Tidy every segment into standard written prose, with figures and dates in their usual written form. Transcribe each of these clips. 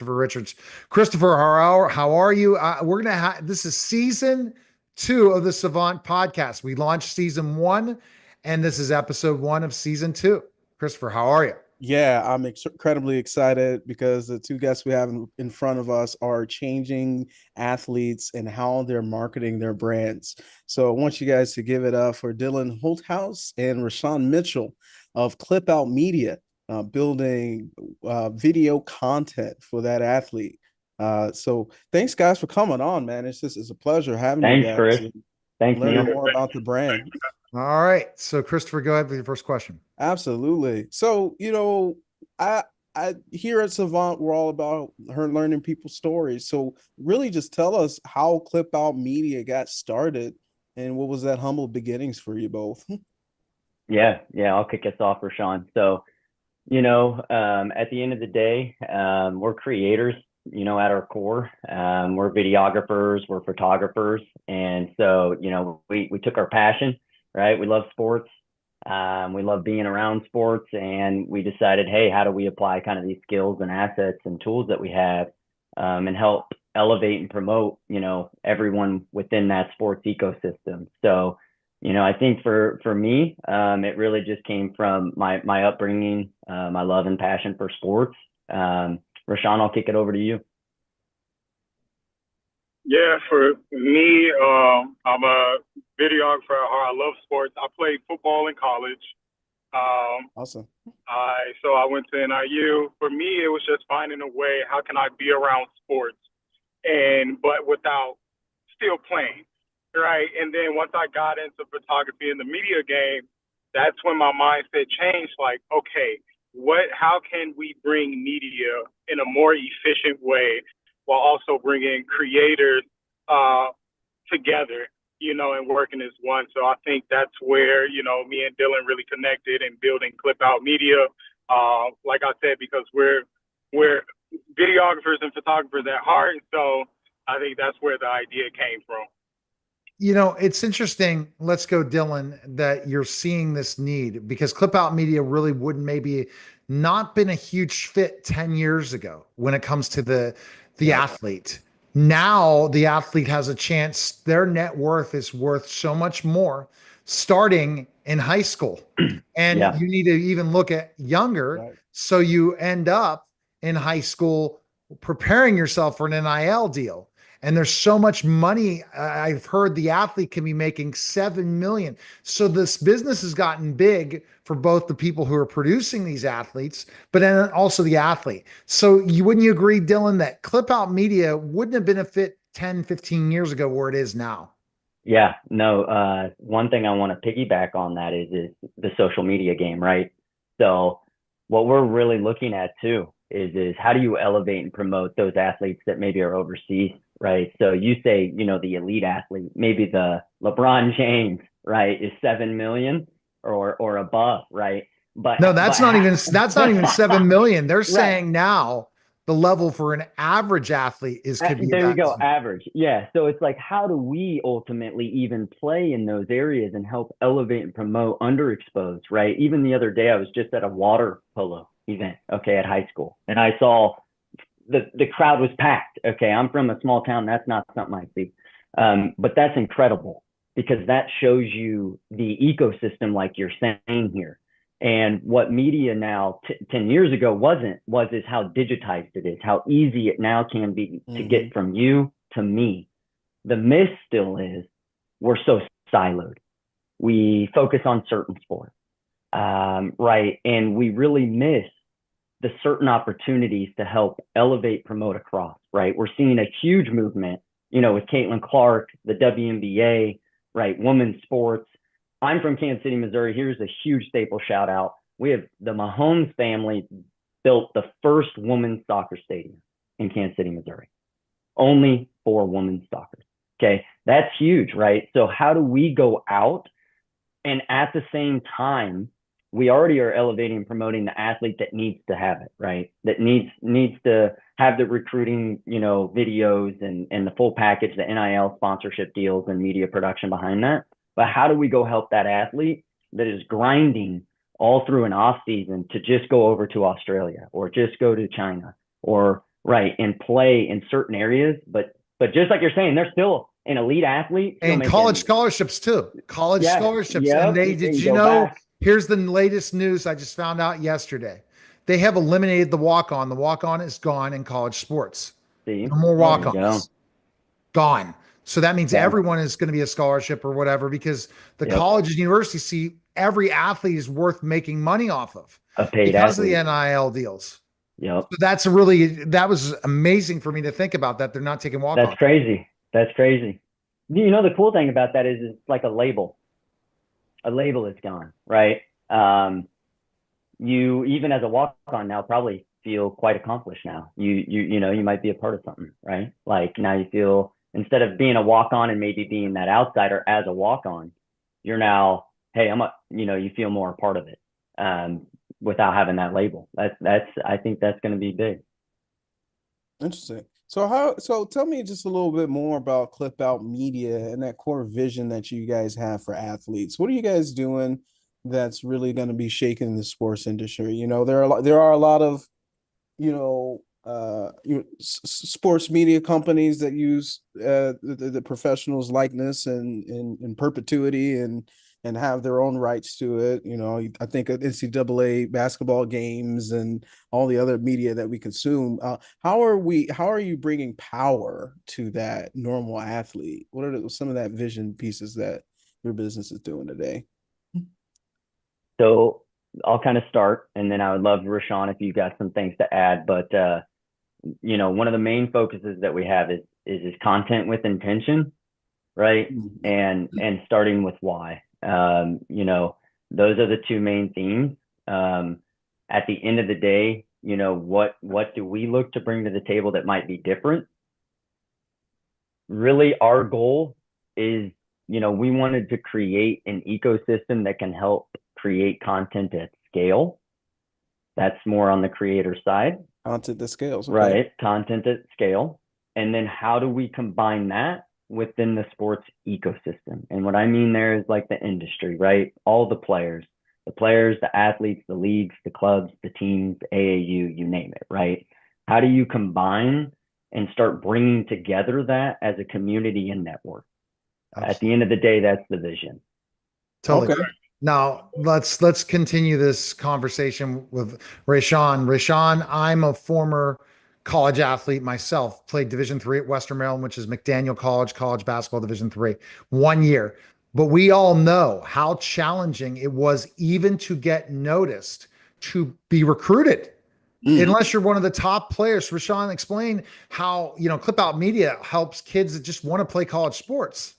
Christopher Richards. Christopher, how are you? We're gonna have this is season two of the Savant podcast. We launched season one, and this is episode one of season two. Christopher, how are you? Yeah, I'm incredibly excited because the two guests we have in front of us are changing athletes and how they're marketing their brands. So I want you guys to give it up for Dylan Holthouse and Rashawn Mitchell of Clip Out Media, building video content for that athlete. So thanks guys for coming on, man. It's a pleasure having you Thanks, guys Chris. and Thanks, learning Neil. more about the brand. All right. So, Christopher, go ahead with your first question. Absolutely. So, I here at Savant, we're all about her learning people's stories. So really just tell us how Clip Out Media got started and what was that humble beginnings for you both? Yeah, I'll kick us off, Rashawn. So, at the end of the day, we're creators, at our core. We're videographers, we're photographers. And so, we took our passion, right? We love sports. We love being around sports, and we decided, hey, how do we apply kind of these skills and assets and tools that we have, and help elevate and promote, everyone within that sports ecosystem. So, I think for me, it really just came from my upbringing, my love and passion for sports. Rashawn, I'll kick it over to you. Yeah, for me, I'm a videographer at heart. I love sports. I played football in college. Awesome. I went to NIU. For me, it was just finding a way. How can I be around sports, but without still playing, right? And then once I got into photography and the media game, that's when my mindset changed. Like, okay, how can we bring media in a more efficient way while also bringing creators together, and working as one. So I think that's where, me and Dylan really connected and building Clip Out Media. Like I said, because we're videographers and photographers at heart. So I think that's where the idea came from. It's interesting. Let's go, Dylan, that you're seeing this need because Clip Out Media really wouldn't maybe not been a huge fit 10 years ago when it comes to the athlete. Now the athlete has a chance. Their net worth is worth so much more starting in high school. And Yeah. you need to even look at younger. Right. So you end up in high school preparing yourself for an NIL deal. And there's so much money. I've heard the athlete can be making 7 million. So this business has gotten big for both the people who are producing these athletes, but then also the athlete. So wouldn't you agree, Dylan, that Clip Out Media wouldn't have been a fit 10, 15 years ago where it is now? Yeah, no, one thing I want to piggyback on that is the social media game, right? So what we're really looking at too is how do you elevate and promote those athletes that maybe are overseas, right? So you say, the elite athlete, maybe the LeBron James, right, is 7 million or above, right? No, that's not even 7 million. They're Right. saying now the level for an average athlete could be There you about go, average. Yeah. So it's like, how do we ultimately even play in those areas and help elevate and promote underexposed, right? Even the other day, I was just at a water polo event, okay, at high school, and I saw the crowd was packed. Okay, I'm from a small town. That's not something I see, but that's incredible because that shows you the ecosystem, like you're saying here. And what media now 10 years ago is how digitized it is, how easy it now can be to get from you to me. The myth still is we're so siloed. We focus on certain sports, right? And we really miss the certain opportunities to help elevate, promote across, right? We're seeing a huge movement, with Caitlin Clark, the WNBA, right? Women's sports. I'm from Kansas City, Missouri. Here's a huge Staple shout out. We have the Mahomes family built the first women's soccer stadium in Kansas City, Missouri. Only for women's soccer. Okay. That's huge, right? So how do we go out and at the same time, we already are elevating and promoting the athlete that needs to have it, right? That needs to have the recruiting, videos and the full package, the NIL sponsorship deals and media production behind that. But how do we go help that athlete that is grinding all through an off season to just go over to Australia or just go to China or right, and play in certain areas. But just like you're saying, they're still an elite athlete. Still And making, college scholarships too. College yes, scholarships. And yep, they you did can you go know? back. Here's the latest news I just found out yesterday. They have eliminated the walk on. The walk on is gone in college sports. See, No more Oh, there walk you go. ons. Gone. So that means Yeah, everyone is going to be a scholarship or whatever because the yep, colleges and universities see every athlete is worth making money off of a paid because of the athlete. NIL deals. Yep, So that was amazing for me to think about that. They're not taking walk that's on. crazy. That's crazy. You know, the cool thing about that is it's like a label. A label is gone, right? You even as a walk on now probably feel quite accomplished now. You know, you might be a part of something, right? Like now you feel, instead of being a walk on and maybe being that outsider as a walk on, you're now, hey, you know, you feel more a part of it, without having that label. That's I think that's going to be big. interesting. So tell me just a little bit more about Clip Out Media and that core vision that you guys have for athletes. What are you guys doing that's really going to be shaking the sports industry? You know, there are a lot of, sports media companies that use the professionals' likeness and in perpetuity and have their own rights to it. You know, I think of NCAA basketball games and all the other media that we consume. How are you bringing power to that normal athlete? What are some of that vision pieces that your business is doing today? So I'll kind of start, and then I would love, Rashawn, if you got some things to add. But you know, one of the main focuses that we have is content with intention, right? And starting with why. You know, those are the two main themes. At the end of the day, you know, what do we look to bring to the table that might be different? Really, our goal is, you know, we wanted to create an ecosystem that can help create content at scale. That's more on the creator side. Content that scales, okay. Right? Content at scale. And then how do we combine that within the sports ecosystem? And what I mean there is like the industry, right? All the players, the athletes, the leagues, the clubs, the teams, AAU, you name it, right? How do you combine and start bringing together that as a community and network? Absolutely. At the end of the day, that's the vision. Totally. Okay. Now let's continue this conversation with Rayshawn. Rayshawn, I'm a former college athlete myself. Played Division III at Western Maryland, which is McDaniel College basketball Division III, 1 year. But we all know how challenging it was even to get noticed, to be recruited, unless you're one of the top players. Rashawn, explain how, you know, Clip Out Media helps kids that just want to play college sports.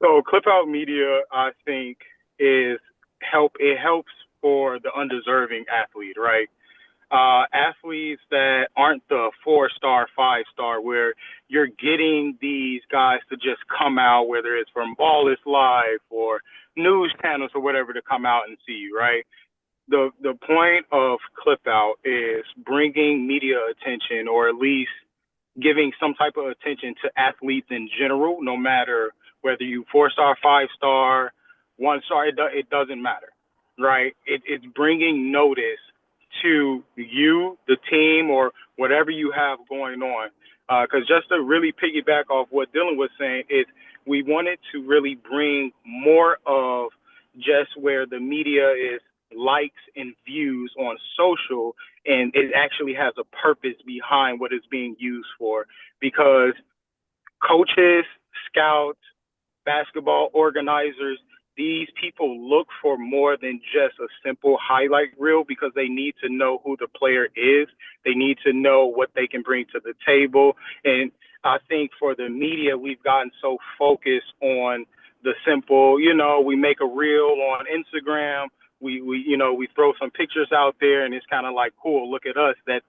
So Clip Out Media, I think, it helps for the undeserving athlete, right? Athletes that aren't the 4-star, 5-star, where you're getting these guys to just come out, whether it's from Ball is Live or news channels or whatever, to come out and see you, right? The point of Clip Out is bringing media attention, or at least giving some type of attention to athletes in general, no matter whether you 4-star, 5-star, 1-star, it doesn't matter, right? It's bringing notice to you, the team, or whatever you have going on. Because just to really piggyback off what Dylan was saying, we wanted to really bring more of just where the media is likes and views on social, and it actually has a purpose behind what it's being used for. Because coaches, scouts, basketball organizers, these people look for more than just a simple highlight reel, because they need to know who the player is. They need to know what they can bring to the table. And I think for the media, we've gotten so focused on the simple, you know, we make a reel on Instagram. We throw some pictures out there, and it's kind of like, cool, look at us. That's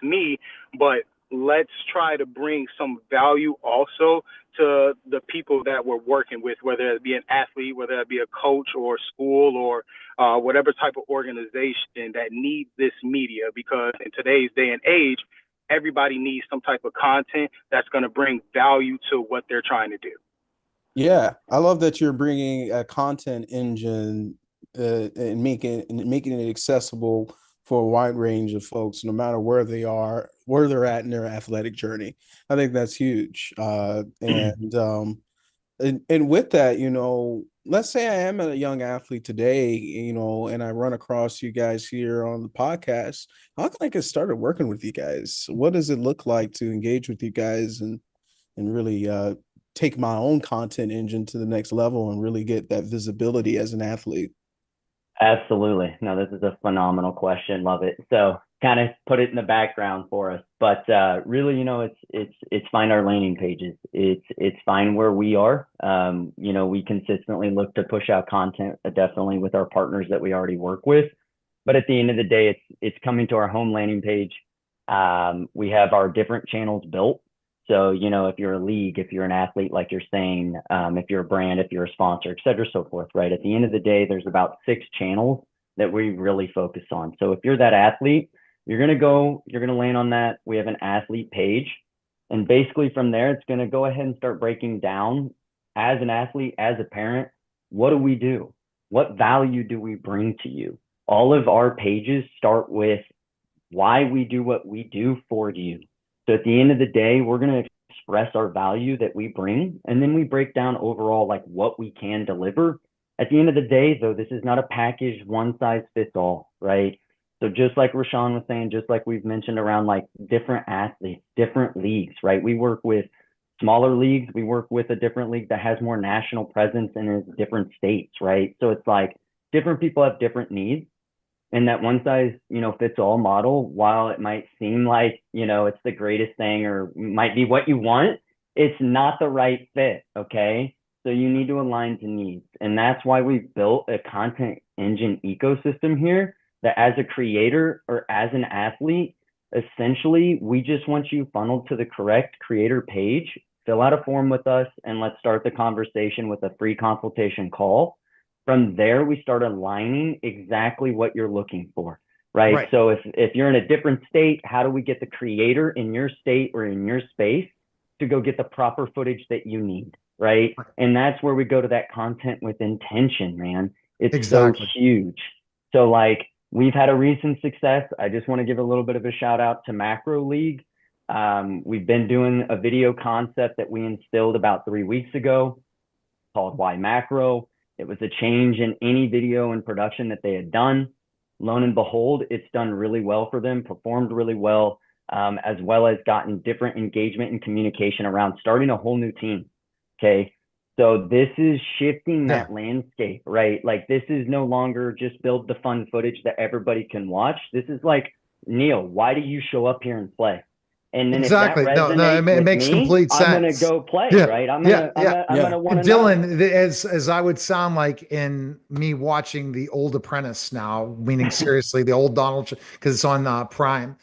me. But let's try to bring some value also to the people that we're working with, whether it be an athlete, whether it be a coach or school, or whatever type of organization that needs this media. Because in today's day and age, everybody needs some type of content that's going to bring value to what they're trying to do. Yeah, I love that you're bringing a content engine and making it accessible for a wide range of folks, no matter where they are, where they're at in their athletic journey. I think that's huge. And with that, let's say I am a young athlete today, and I run across you guys here on the podcast. How can I get started working with you guys? What does it look like to engage with you guys and really take my own content engine to the next level and really get that visibility as an athlete? Absolutely. No, this is a phenomenal question. Love it. So kind of put it in the background for us, but really, it's find our landing pages. It's find where we are. We consistently look to push out content, definitely with our partners that we already work with. But at the end of the day, it's coming to our home landing page. We have our different channels built. So, if you're a league, if you're an athlete, like you're saying, if you're a brand, if you're a sponsor, et cetera, so forth, right? At the end of the day, there's about 6 channels that we really focus on. So if you're that athlete, you're going to land on that. We have an athlete page. And basically from there, it's going to go ahead and start breaking down as an athlete, as a parent, what do we do? What value do we bring to you? All of our pages start with why we do what we do for you. So at the end of the day, we're going to express our value that we bring, and then we break down overall like what we can deliver. At the end of the day, though, this is not a package one size fits all, right? So just like Rashawn was saying, just like we've mentioned around like different athletes, different leagues, right? We work with smaller leagues. We work with a different league that has more national presence and is different states, right? So it's like different people have different needs. And that one size, fits all model, while it might seem like, it's the greatest thing or might be what you want, it's not the right fit. Okay. So you need to align to needs. And that's why we've built a content engine ecosystem here that as a creator or as an athlete, essentially, we just want you funneled to the correct creator page, fill out a form with us, and let's start the conversation with a free consultation call. From there, we start aligning exactly what you're looking for, right? So if you're in a different state, how do we get the creator in your state or in your space to go get the proper footage that you need, right? And that's where we go to that content with intention, man. It's so huge. So like we've had a recent success. I just want to give a little bit of a shout out to Macro League. We've been doing a video concept that we instilled about 3 weeks ago called Why Macro. It was a change in any video and production that they had done. Lo and behold, it's done really well for them, performed really well, as well as gotten different engagement and communication around starting a whole new team. Okay. So this is shifting that landscape, right? Like this is no longer just build the fun footage that everybody can watch. This is like, Neil, why do you show up here and play? And then if that resonates it makes complete sense. I'm gonna go play, right? I'm gonna want to know. Dylan, as I would sound like in me watching The Old Apprentice now, meaning seriously the old Donald, because it's on Prime.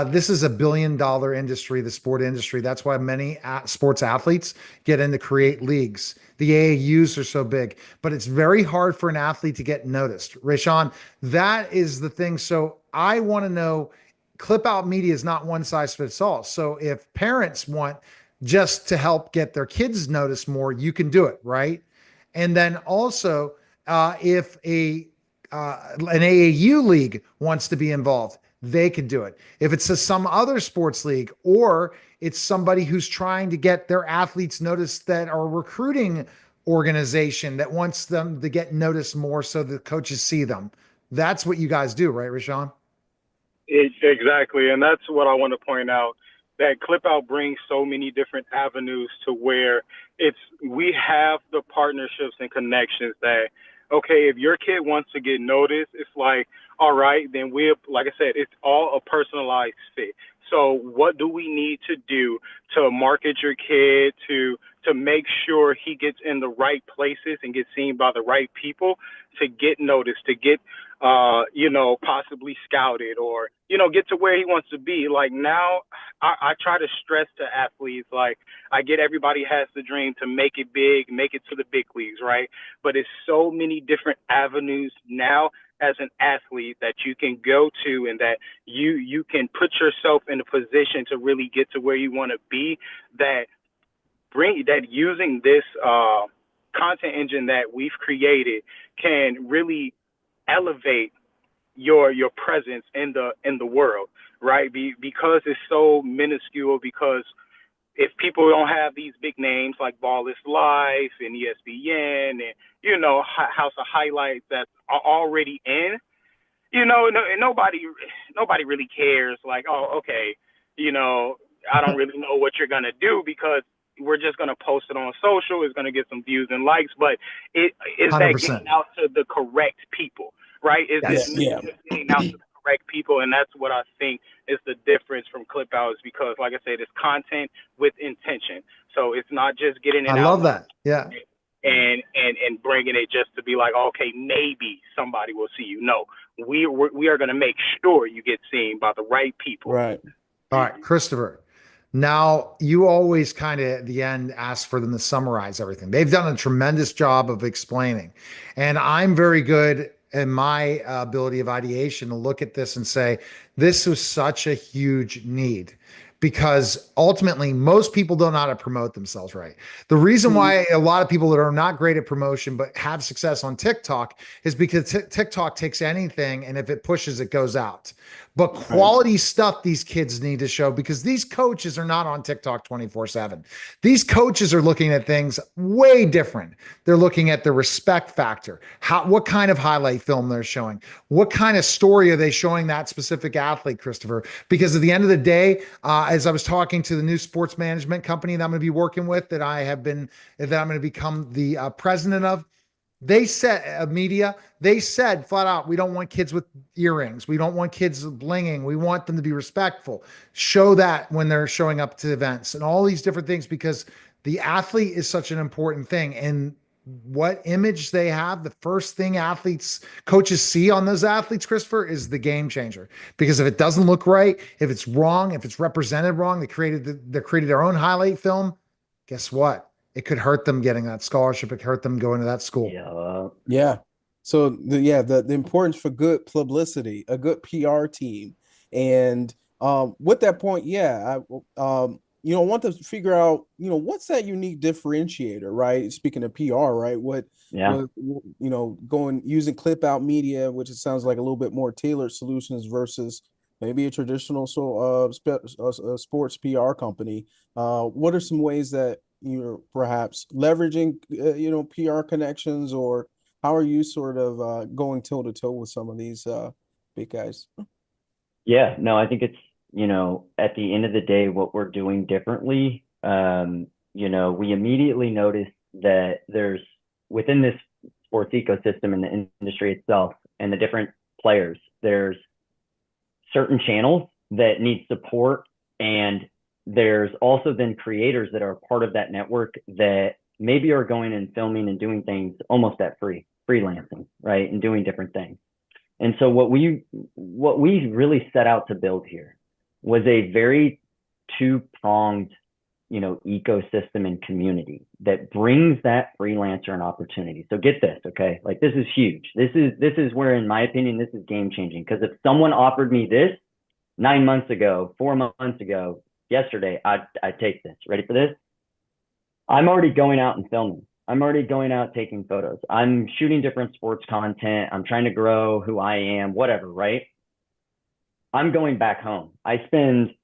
This is $1 billion industry, the sport industry. That's why many sports athletes get into create leagues. The AAUs are so big, but it's very hard for an athlete to get noticed. Rashawn, that is the thing. So I want to know. Clip out media is not one size fits all. So if parents want just to help get their kids noticed more, you can do it, right? And then also, if an AAU league wants to be involved, they can do it. If it's some other sports league, or it's somebody who's trying to get their athletes noticed that are recruiting organization that wants them to get noticed more so the coaches see them. That's what you guys do, right, Rashawn? Exactly. And that's what I want to point out, that Clip Out brings so many different avenues to where we have the partnerships and connections that, okay, if your kid wants to get noticed, it's like, all right, then like I said, it's all a personalized fit. So what do we need to do to market your kid, to make sure he gets in the right places and gets seen by the right people to get noticed, to get possibly scouted, or, get to where he wants to be. Like now, I try to stress to athletes, like I get everybody has the dream to make it big, make it to the big leagues, right? But it's so many different avenues now as an athlete that you can go to, and that you can put yourself in a position to really get to where you want to be, that using this content engine that we've created can really elevate your presence in the world, right? Because it's so minuscule. Because if people don't have these big names like Ball is Life and ESPN and House of Highlights that are already in, nobody really cares. Like, oh, okay, I don't really know what you're gonna do because we're just gonna post it on social. It's gonna get some views and likes, but it is that 100%. getting out to the correct people, right? Is Yes. it Yeah. getting out to the correct people? And that's what I think is the difference from clip outs, because, like I said, it's content with intention. So it's not just getting it I out love that. Yeah. and bringing it just to be like, okay, maybe somebody will see you. No, we are going to make sure you get seen by the right people. Right. All right, Christopher. Now, you always kind of at the end ask for them to summarize everything. They've done a tremendous job of explaining. And I'm very good in my ability of ideation to look at this and say, this was such a huge need, because ultimately most people don't know how to promote themselves right. The reason why a lot of people that are not great at promotion but have success on TikTok is because TikTok takes anything, and if it pushes, it goes out. But quality stuff these kids need to show, because these coaches are not on TikTok 24/7. These coaches are looking at things way different. They're looking at the respect factor, what kind of highlight film they're showing, what kind of story are they showing that specific athlete, Christopher? Because at the end of the day, as I was talking to the new sports management company that I'm going to be working with, that I'm going to become the president of, they said, media, they said flat out, we don't want kids with earrings. We don't want kids blinging. We want them to be respectful. Show that when they're showing up to events and all these different things, because the athlete is such an important thing. And what image they have, the first thing coaches see on those athletes, Christopher, is the game changer. Because if it doesn't look right, if it's wrong, if it's represented wrong, they created their own highlight film. Guess what? It could hurt them getting that scholarship. It could hurt them going to that school. Yeah. So the importance for good publicity, a good PR team. And with that point, I want to figure out, what's that unique differentiator, right? Speaking of PR, right? Using clip out media, which it sounds like a little bit more tailored solutions versus maybe a traditional sports PR company. What are some ways that you're perhaps leveraging, PR connections, or how are you sort of going toe to toe with some of these big guys? Yeah, no, I think it's, at the end of the day, what we're doing differently, we immediately noticed that there's, within this sports ecosystem and the industry itself and the different players, there's certain channels that need support, and there's also then creators that are part of that network that maybe are going and filming and doing things almost at freelancing, right? And doing different things. And so what we really set out to build here was a very two-pronged, ecosystem and community that brings that freelancer an opportunity. So get this, okay? Like, this is huge. This is where, in my opinion, this is game changing. Because if someone offered me this 9 months ago, 4 months ago, yesterday, I'd take this. Ready for this? I'm already going out and filming. I'm already going out taking photos. I'm shooting different sports content. I'm trying to grow who I am, whatever, right? I'm going back home. I spend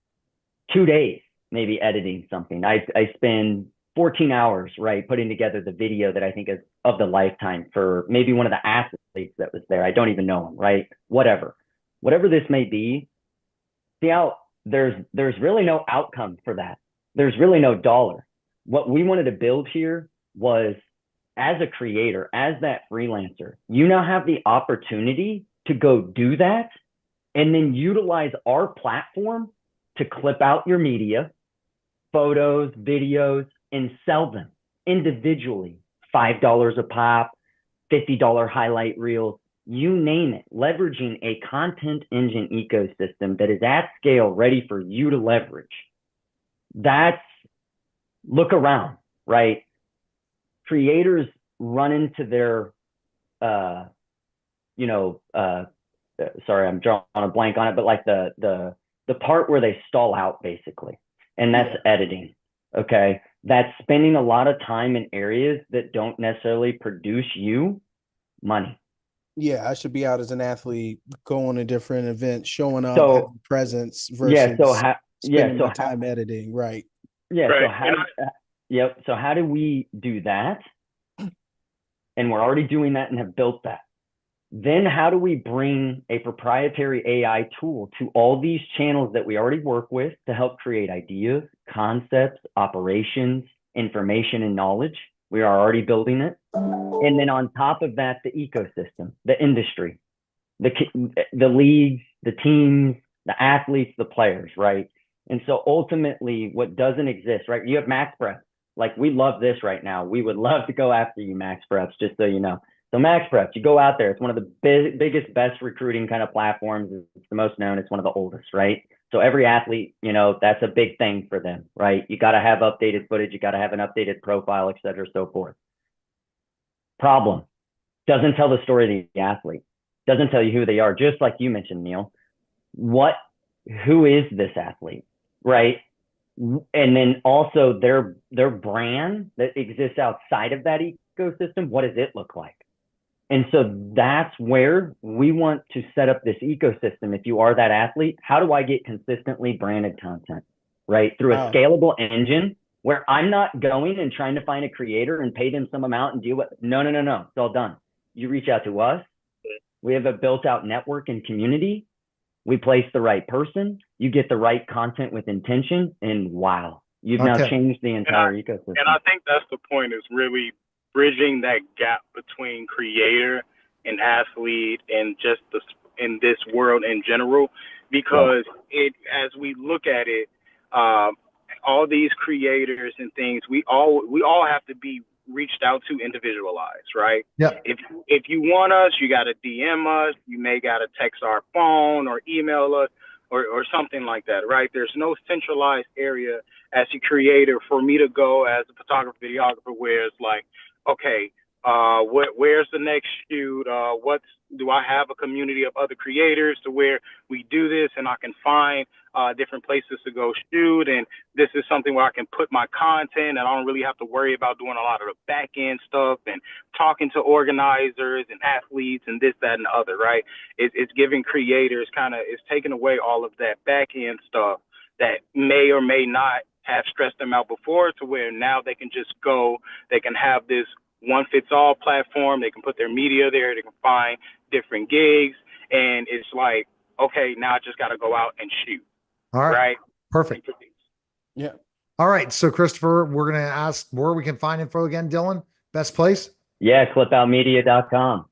2 days maybe editing something. I spend 14 hours, right, putting together the video that I think is of the lifetime for maybe one of the athletes that was there. I don't even know him, right? Whatever this may be. See how there's really no outcome for that. There's really no dollar. What we wanted to build here was, as a creator, as that freelancer, you now have the opportunity to go do that and then utilize our platform to clip out your media, photos, videos, and sell them individually. $5 a pop, $50 highlight reels, you name it, leveraging a content engine ecosystem that is at scale, ready for you to leverage. Look around, right? Creators run into their, sorry, I'm drawing a blank on it, but like the part where they stall out, basically, and that's editing. Okay, that's spending a lot of time in areas that don't necessarily produce you money. Yeah, I should be out as an athlete, going to different events, showing up, So having presence yeah, so versus spending my time editing. Right. yeah, so Right. how yep, so how do we do that? And we're already doing that and have built that. Then how do we bring a proprietary AI tool to all these channels that we already work with to help create ideas, concepts, operations, information, and knowledge? We are already building it. And then on top of that, the ecosystem, the industry, the leagues, the teams, the athletes, the players, right? And so ultimately, what doesn't exist, right? You have Max Preps. Like, we love this right now. We would love to go after you, Max Preps, just so you know. So Max Preps, you go out there. It's one of the biggest, best recruiting kind of platforms. It's the most known. It's one of the oldest, right? So every athlete, you know, that's a big thing for them, right? You got to have updated footage. You got to have an updated profile, et cetera, so forth. Problem, doesn't tell the story of the athlete, doesn't tell you who they are. Just like you mentioned, Neil, who is this athlete, right? And then also their brand that exists outside of that ecosystem. What does it look like? And so that's where we want to set up this ecosystem. If you are that athlete, how do I get consistently branded content, right? Through a scalable engine where I'm not going and trying to find a creator and pay them some amount and deal with, no. It's all done. You reach out to us. We have a built out network and community. We place the right person. You get the right content with intention, and wow, you've now changed the entire ecosystem. And I think that's the point, is really bridging that gap between creator and athlete and just in this world in general, because as we look at it, all these creators and things, we all have to be reached out to, individualized, right? Yeah. If you want us, you got to DM us. You may got to text our phone or email us or something like that, right? There's no centralized area as a creator for me to go as a photographer, videographer, where it's like, okay, where's the next shoot? Do I have a community of other creators to where we do this and I can find different places to go shoot, and this is something where I can put my content and I don't really have to worry about doing a lot of the back end stuff and talking to organizers and athletes and this, that, and the other, right? It's giving creators it's taking away all of that back end stuff that may or may not have stressed them out before, to where now they can just they can have this one fits all platform. They can put their media there. They can find different gigs. And it's like, okay, now I just got to go out and shoot. All right. Right. Perfect. Yeah. All right. So Christopher, we're going to ask where we can find info again. Dylan, best place? Yeah. Clipoutmedia.com.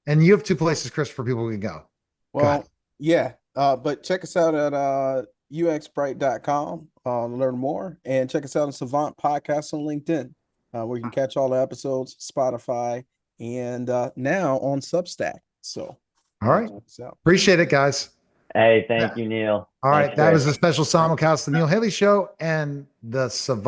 And you have two places, Christopher, people can go. Well, yeah. But check us out at uxbright.com to learn more, and check us out on Savant Podcast on LinkedIn, where you can catch all the episodes, Spotify, and now on Substack. So, all right. Appreciate it, guys. Hey, thank you, Neil. All right. That was a special simulcast of the Neil Haley Show and the Savant